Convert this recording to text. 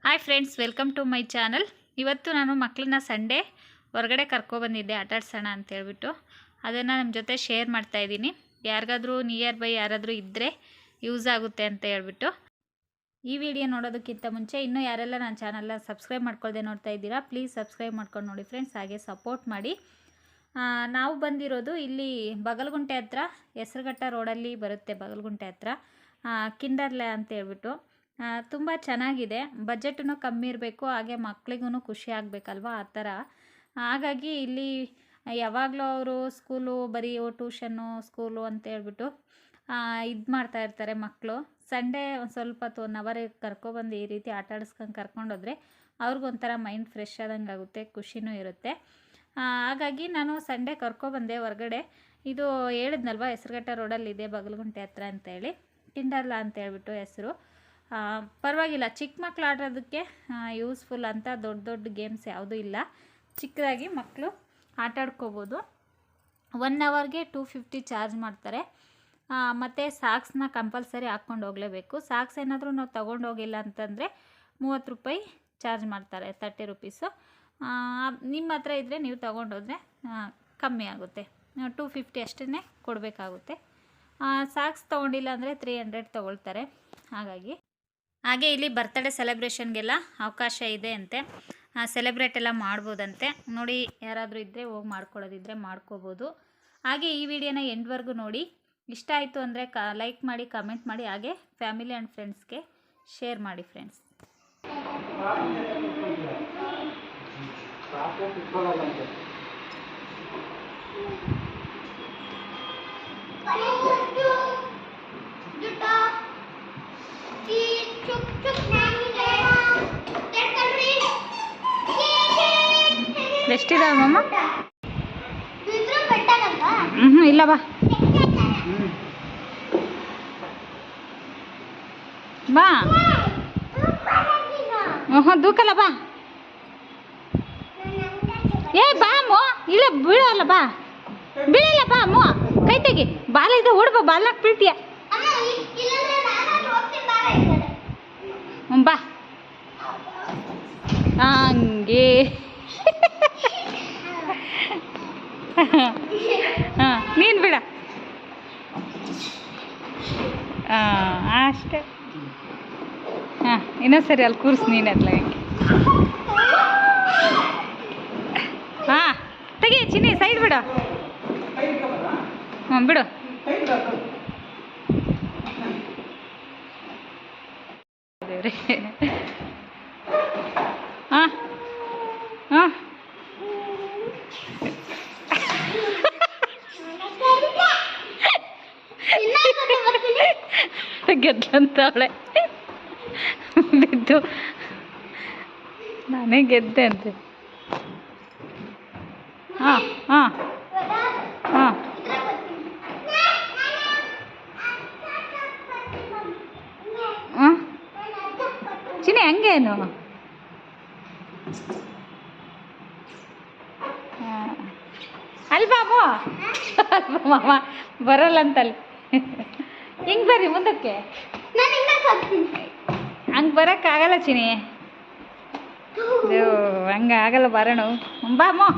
Hi friends, welcome to my channel. ಇವತ್ತು ನಾನು ಮಕ್ಕಳನ್ನ ಸಂಡೇ ಹೊರಗಡೆ ಕರ್ಕೊಬಂದಿದ್ದೆ ಆಟ ಆಡ್ಸೋಣ ಅಂತೇಳ್ಬಿಟ್ಟು. ಅದನ್ನು ನಮ್ಮ ಜೊತೆ ಶೇರ್ ಮಾಡ್ತಾಯಿದ್ದೀನಿ. ಯಾರಿಗಾದ್ರೂ ನಿಯರ್ ಬೈ ಯಾರಾದರೂ ಇದ್ದರೆ ಯೂಸ್ ಆಗುತ್ತೆ ಅಂತ ಹೇಳ್ಬಿಟ್ಟು. ಈ ವಿಡಿಯೋ ನೋಡೋದಕ್ಕಿಂತ ಮುಂಚೆ ಇನ್ನೂ ಯಾರೆಲ್ಲ ನನ್ನ ಚಾನಲ್ನ ಸಬ್ಸ್ಕ್ರೈಬ್ ಮಾಡ್ಕೊಳ್ಳದೆ ನೋಡ್ತಾ ಇದ್ದೀರಾ, ಪ್ಲೀಸ್ ಸಬ್ಸ್ಕ್ರೈಬ್ ಮಾಡ್ಕೊಂಡು ನೋಡಿ ಫ್ರೆಂಡ್ಸ್. ಹಾಗೆ ಸಪೋರ್ಟ್ ಮಾಡಿ. ನಾವು ಬಂದಿರೋದು ಇಲ್ಲಿ ಬಗಲ್ಗುಂಟೆ ಹತ್ರ, ಹೆಸರುಘಟ್ಟ ರೋಡಲ್ಲಿ ಬರುತ್ತೆ. ಬಗಲ್ಗುಂಟೆ ಹತ್ರ ಕಿಂಡರ್ಲ್ಯಾ ಅಂತ ಹೇಳ್ಬಿಟ್ಟು ತುಂಬ ಚೆನ್ನಾಗಿದೆ. ಬಜೆಟೂ ಕಮ್ಮಿ ಇರಬೇಕು, ಹಾಗೆ ಮಕ್ಳಿಗೂ ಖುಷಿ ಆಗಬೇಕಲ್ವ, ಆ ಥರ. ಹಾಗಾಗಿ ಇಲ್ಲಿ ಯಾವಾಗಲೂ ಅವರು ಸ್ಕೂಲು ಬರೀ ಟ್ಯೂಷನ್ನು ಸ್ಕೂಲು ಅಂತ ಹೇಳ್ಬಿಟ್ಟು ಇದು ಮಾಡ್ತಾಯಿರ್ತಾರೆ ಮಕ್ಕಳು. ಸಂಡೇ ಒಂದು ಸ್ವಲ್ಪ ಹೊತ್ತು 1 ಅವರ್ ಕರ್ಕೊಬಂದು ಈ ರೀತಿ ಆಟ ಆಡಿಸ್ಕೊಂಡು ಕರ್ಕೊಂಡೋದ್ರೆ ಅವ್ರಿಗೊಂಥರ ಮೈಂಡ್ ಫ್ರೆಶ್ ಆದಂಗೆ ಆಗುತ್ತೆ, ಖುಷಿನೂ ಇರುತ್ತೆ. ಹಾಗಾಗಿ ನಾನು ಸಂಡೇ ಕರ್ಕೊಬಂದೆ ಹೊರಗಡೆ. ಇದು ಹೇಳಿದ್ನಲ್ವ, ಹೆಸರುಘಟ್ಟ ರೋಡಲ್ಲಿದೆ ಬಗಲ್ಗುಂಟೆ ಹತ್ರ ಅಂತೇಳಿ. ಕಿಂಡರ್ಲಾ ಅಂತ ಹೇಳ್ಬಿಟ್ಟು ಹೆಸರು. ಪರವಾಗಿಲ್ಲ, ಚಿಕ್ಕ ಮಕ್ಳು ಆಡೋದಕ್ಕೆ ಯೂಸ್ಫುಲ್ ಅಂತ ದೊಡ್ಡ ದೊಡ್ಡ ಗೇಮ್ಸ್ ಯಾವುದೂ ಇಲ್ಲ. ಚಿಕ್ಕದಾಗಿ ಮಕ್ಕಳು ಆಟ ಆಡ್ಕೋಬೋದು. 1 ಅವರ್ಗೆ 250 ಚಾರ್ಜ್ ಮಾಡ್ತಾರೆ. ಮತ್ತು ಸಾಕ್ಸ್ನ ಕಂಪಲ್ಸರಿ ಹಾಕ್ಕೊಂಡು ಹೋಗಲೇಬೇಕು. ಸಾಕ್ಸ್ ಏನಾದರೂ ನಾವು ತೊಗೊಂಡೋಗಿಲ್ಲ ಅಂತಂದರೆ 30 ರೂಪಾಯಿ ಚಾರ್ಜ್ ಮಾಡ್ತಾರೆ, 30 ರುಪೀಸು. ನಿಮ್ಮ ಹತ್ರ ಇದ್ದರೆ ನೀವು ತೊಗೊಂಡೋದ್ರೆ ಕಮ್ಮಿ ಆಗುತ್ತೆ, 250 ಅಷ್ಟೇ ಕೊಡಬೇಕಾಗುತ್ತೆ. ಸಾಕ್ಸ್ ತೊಗೊಂಡಿಲ್ಲ ಅಂದರೆ 300 ತೊಗೊಳ್ತಾರೆ. ಹಾಗೆ ಇಲ್ಲಿ ಬರ್ತ್ಡೇ ಸೆಲೆಬ್ರೇಷನ್ಗೆಲ್ಲ ಅವಕಾಶ ಇದೆ ಅಂತೆ. ಸೆಲೆಬ್ರೇಟ್ ಎಲ್ಲ ಮಾಡ್ಬೋದಂತೆ. ನೋಡಿ, ಯಾರಾದರೂ ಇದ್ದರೆ ಹೋಗಿ ಮಾಡ್ಕೊಳ್ಳೋದಿದ್ದರೆ ಮಾಡ್ಕೋಬೋದು. ಹಾಗೆ ಈ ವಿಡಿಯೋನ ಎಂಡ್ವರೆಗೂ ನೋಡಿ. ಇಷ್ಟ ಆಯಿತು ಅಂದರೆ ಲೈಕ್ ಮಾಡಿ, ಕಮೆಂಟ್ ಮಾಡಿ, ಹಾಗೆ ಫ್ಯಾಮಿಲಿ ಆ್ಯಂಡ್ ಫ್ರೆಂಡ್ಸ್ಗೆ ಶೇರ್ ಮಾಡಿ ಫ್ರೆಂಡ್ಸ್. ಎಷ್ಟಿದಾವೆ ಮಮ್ಮ? ಇಲ್ಲ ಬಾ ಬಾ. ದೂಕಲ್ಲ ಬಾ. ಏ ಬಾ ಮೋ, ಇಲ್ಲ ಬೀಳಲ್ಲ ಬಾ, ಬೀಳಲ್ಲ ಬಾ ಮೋ, ಕೈ ತೆಗಿ. ಬಾಲ ಇದೆ, ಓಡ್ಬಾ, ಬಾಲ್ನಾಗ ಬೀಳ್ತೀಯ. ಬಾ ಹಂಗೆ. ನೀನು ಬಿಡ. ಅಷ್ಟೇ. ಇನ್ನೊಂದ್ಸರಿ ಅಲ್ಲಿ ಕೂರಿಸು ನೀನಲ್ಲ. ತೆಗಿ ಚಿನ್ನಿ, ಸೈಡ್ ಬಿಡು. ಬಿಡು. ಗೆದ್ದಂತವಳೆ ಬಿದ್ದು, ನಾನೇ ಗೆದ್ದೆ ಅಂತೆ. ಚಿನ್ನಿ ಹಂಗೇನು ಅಲ್ಬಾಮೋ, ಮಾಮ ಬರಲ್ಲ ಅಂತಲ್ಲಿ. ಹಿಂಗೆ ಬರ್ರಿ ಮುಂದಕ್ಕೆ. ಹಂಗೆ ಬರೋಕ್ಕಾಗಲ್ಲ ಚಿನಿ, ಹಂಗೆ ಆಗಲ್ಲ, ಬರೋಣ ಬಾ ಮೋ.